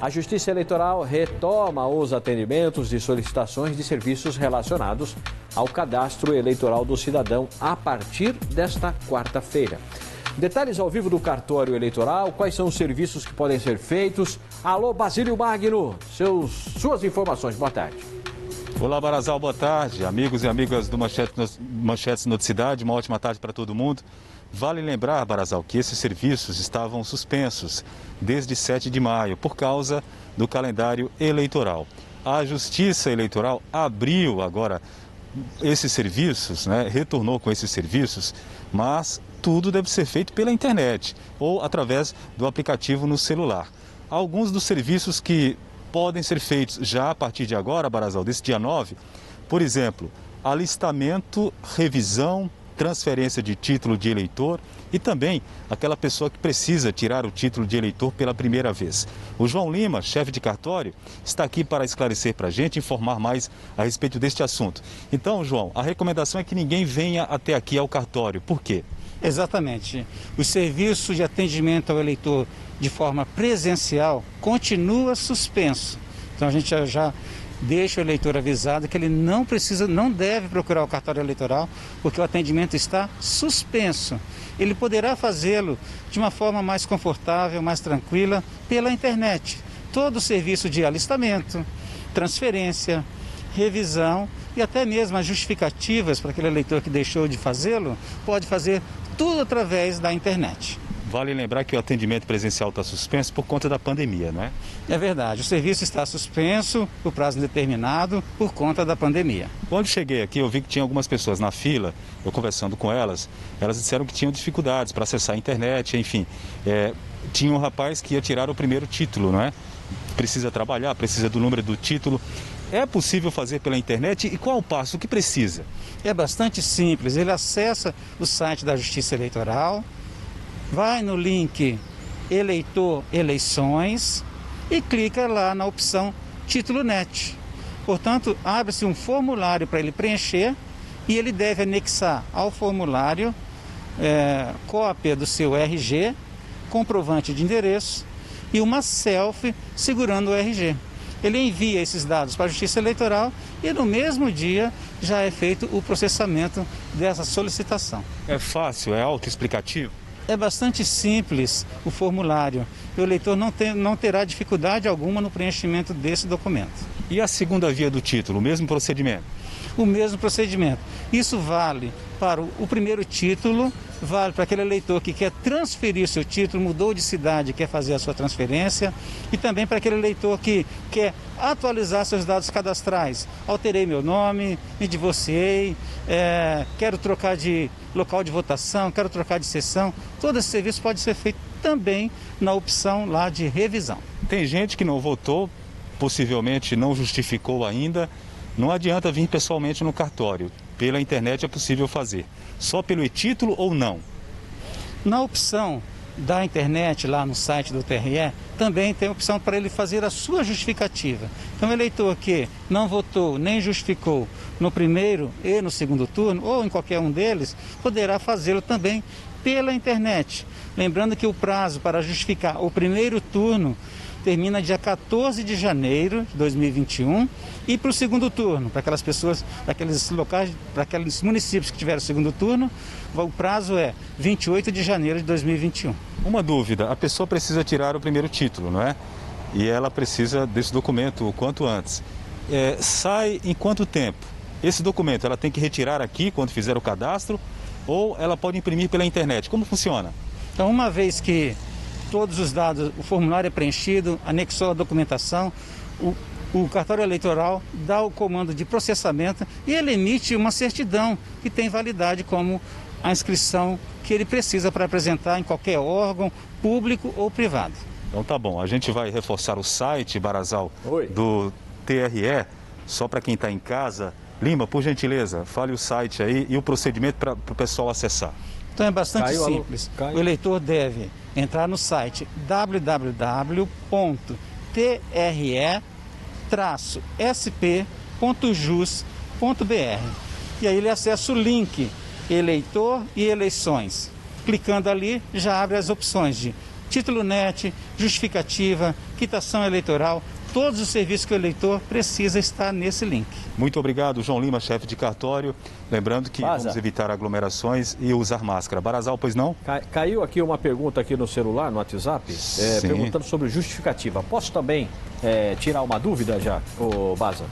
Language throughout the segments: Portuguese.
A Justiça Eleitoral retoma os atendimentos de solicitações de serviços relacionados ao cadastro eleitoral do cidadão a partir desta quarta-feira. Detalhes ao vivo do cartório eleitoral, quais são os serviços que podem ser feitos. Alô, Basílio Magno, suas informações, boa tarde. Olá, Barazal, boa tarde. Amigos e amigas do Manchetes Noticidade, uma ótima tarde para todo mundo. Vale lembrar, Barazal, que esses serviços estavam suspensos desde 7 de maio por causa do calendário eleitoral. A Justiça Eleitoral abriu agora esses serviços, retornou com esses serviços, mas tudo deve ser feito pela internet ou através do aplicativo no celular. Alguns dos serviços que podem ser feitos já a partir de agora, Barazal, desse dia 9, por exemplo, alistamento, revisão, transferência de título de eleitor e também aquela pessoa que precisa tirar o título de eleitor pela primeira vez. O João Lima, chefe de cartório, está aqui para esclarecer para a gente, informar mais a respeito deste assunto. Então, João, a recomendação é que ninguém venha até aqui ao cartório. Por quê? Exatamente. O serviço de atendimento ao eleitor de forma presencial continua suspenso. Então a gente já deixa o eleitor avisado que ele não deve procurar o cartório eleitoral, porque o atendimento está suspenso. Ele poderá fazê-lo de uma forma mais confortável, mais tranquila, pela internet. Todo o serviço de alistamento, transferência, revisão e até mesmo as justificativas para aquele eleitor que deixou de fazê-lo, pode fazer tudo através da internet. Vale lembrar que o atendimento presencial está suspenso por conta da pandemia, não é? É verdade, o serviço está suspenso por prazo indeterminado por conta da pandemia. Quando cheguei aqui, eu vi que tinha algumas pessoas na fila, eu conversando com elas disseram que tinham dificuldades para acessar a internet, enfim. Tinha um rapaz que ia tirar o primeiro título, não é? Precisa trabalhar, precisa do número do título. É possível fazer pela internet e qual o passo? O que precisa? É bastante simples, ele acessa o site da Justiça Eleitoral, vai no link Eleitor Eleições e clica lá na opção Título NET. Portanto, abre-se um formulário para ele preencher e ele deve anexar ao formulário cópia do seu RG, comprovante de endereço e uma selfie segurando o RG. Ele envia esses dados para a Justiça Eleitoral e no mesmo dia já é feito o processamento dessa solicitação. É fácil, é autoexplicativo? É bastante simples o formulário. O eleitor não terá dificuldade alguma no preenchimento desse documento. E a segunda via do título, o mesmo procedimento? O mesmo procedimento. Isso vale para o primeiro título, vale para aquele eleitor que quer transferir seu título, mudou de cidade, quer fazer a sua transferência, e também para aquele eleitor que quer atualizar seus dados cadastrais. Alterei meu nome, me divorciei, quero trocar de local de votação, quero trocar de sessão. Todo esse serviço pode ser feito também na opção lá de revisão. Tem gente que não votou, possivelmente não justificou ainda. Não adianta vir pessoalmente no cartório. Pela internet é possível fazer. Só pelo e-título ou não? Na opção da internet, lá no site do TRE, também tem a opção para ele fazer a sua justificativa. Então, o eleitor que não votou nem justificou no primeiro e no segundo turno, ou em qualquer um deles, poderá fazê-lo também pela internet. Lembrando que o prazo para justificar o primeiro turno termina dia 14 de janeiro de 2021 e para o segundo turno, para aquelas pessoas, para aqueles locais, para aqueles municípios que tiveram o segundo turno, o prazo é 28 de janeiro de 2021. Uma dúvida, a pessoa precisa tirar o primeiro título, não é? E ela precisa desse documento o quanto antes. Sai em quanto tempo? Esse documento ela tem que retirar aqui quando fizer o cadastro ou ela pode imprimir pela internet? Como funciona? Então, uma vez que todos os dados, o formulário é preenchido, anexou a documentação, o cartório eleitoral dá o comando de processamento e ele emite uma certidão que tem validade como a inscrição que ele precisa para apresentar em qualquer órgão, público ou privado. Então tá bom, a gente vai reforçar o site, Barazal, Oi. do TRE, só para quem está em casa. Lima, por gentileza, fale o site aí e o procedimento para o pessoal acessar. Então é bastante simples. O eleitor deve entrar no site www.tre-sp.jus.br e aí ele acessa o link Eleitor e Eleições. Clicando ali, já abre as opções de título NET, justificativa, quitação eleitoral, todos os serviços que o eleitor precisa estar nesse link. Muito obrigado, João Lima, chefe de cartório. Lembrando que Baza, vamos evitar aglomerações e usar máscara. Barazal, pois não? Caiu aqui uma pergunta aqui no celular, no WhatsApp, perguntando sobre justificativa. Posso também tirar uma dúvida já, ô Baza?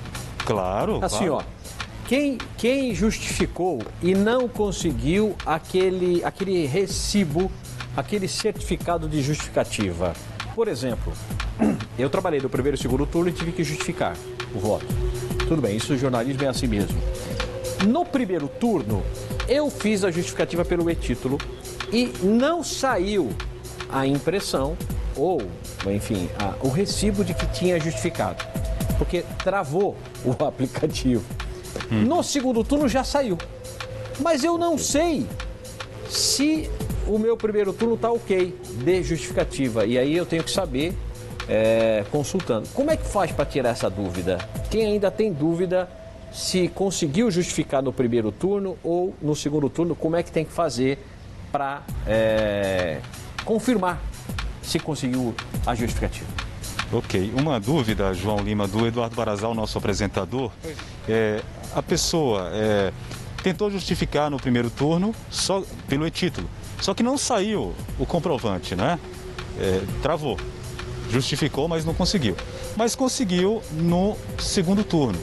Claro. Assim, claro. ó, quem justificou e não conseguiu aquele recibo, aquele certificado de justificativa? Por exemplo, eu trabalhei no primeiro e segundo turno e tive que justificar o voto. Tudo bem, isso o jornalismo é assim mesmo. No primeiro turno, eu fiz a justificativa pelo e-título e não saiu a impressão ou, enfim, o recibo de que tinha justificado, porque travou o aplicativo. No segundo turno já saiu, mas eu não sei se o meu primeiro turno está ok de justificativa, e aí eu tenho que saber consultando. Como é que faz para tirar essa dúvida? Quem ainda tem dúvida se conseguiu justificar no primeiro turno ou no segundo turno, como é que tem que fazer para confirmar se conseguiu a justificativa? Ok. Uma dúvida, João Lima, do Eduardo Barazal, nosso apresentador. A pessoa tentou justificar no primeiro turno só pelo e-título, só que não saiu o comprovante, né? Travou. Justificou, mas não conseguiu. Mas conseguiu no segundo turno.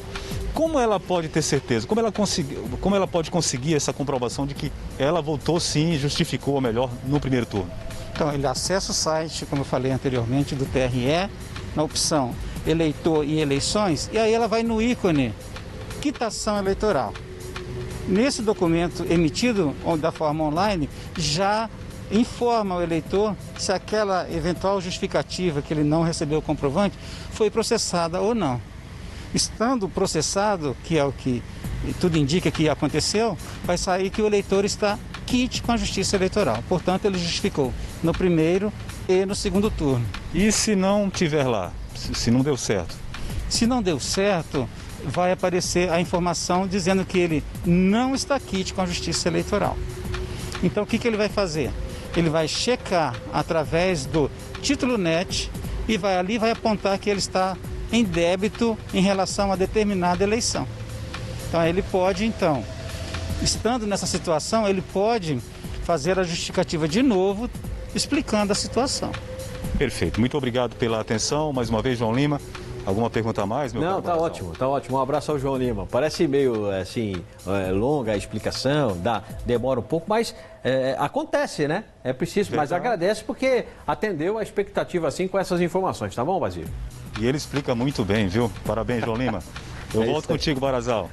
Como ela pode ter certeza? Como ela pode conseguir essa comprovação de que ela votou sim e justificou, ou melhor, no primeiro turno? Então, ele acessa o site, como eu falei anteriormente, do TRE, na opção eleitor e eleições, e aí ela vai no ícone quitação eleitoral. Nesse documento emitido da forma online, já informa o eleitor se aquela eventual justificativa que ele não recebeu o comprovante foi processada ou não. Estando processado, que é o que tudo indica que aconteceu, vai sair que o eleitor está quite com a Justiça Eleitoral. Portanto, ele justificou no primeiro e no segundo turno. E se não tiver lá? Se não deu certo? Se não deu certo, vai aparecer a informação dizendo que ele não está quite com a Justiça Eleitoral. Então, o que ele vai fazer? Ele vai checar através do título NET e vai apontar que ele está em débito em relação a determinada eleição. Então, ele pode, estando nessa situação, ele pode fazer a justificativa de novo, explicando a situação. Perfeito. Muito obrigado pela atenção. Mais uma vez, João Lima. Alguma pergunta a mais, meu Não, tá ótimo, tá ótimo. Um abraço ao João Lima. Parece meio, assim, longa a explicação, demora um pouco, mas acontece, né? É preciso, mas agradece porque atendeu a expectativa, assim, com essas informações. Tá bom, Basílio? E ele explica muito bem, viu? Parabéns, João Lima. Eu volto contigo, Barazal.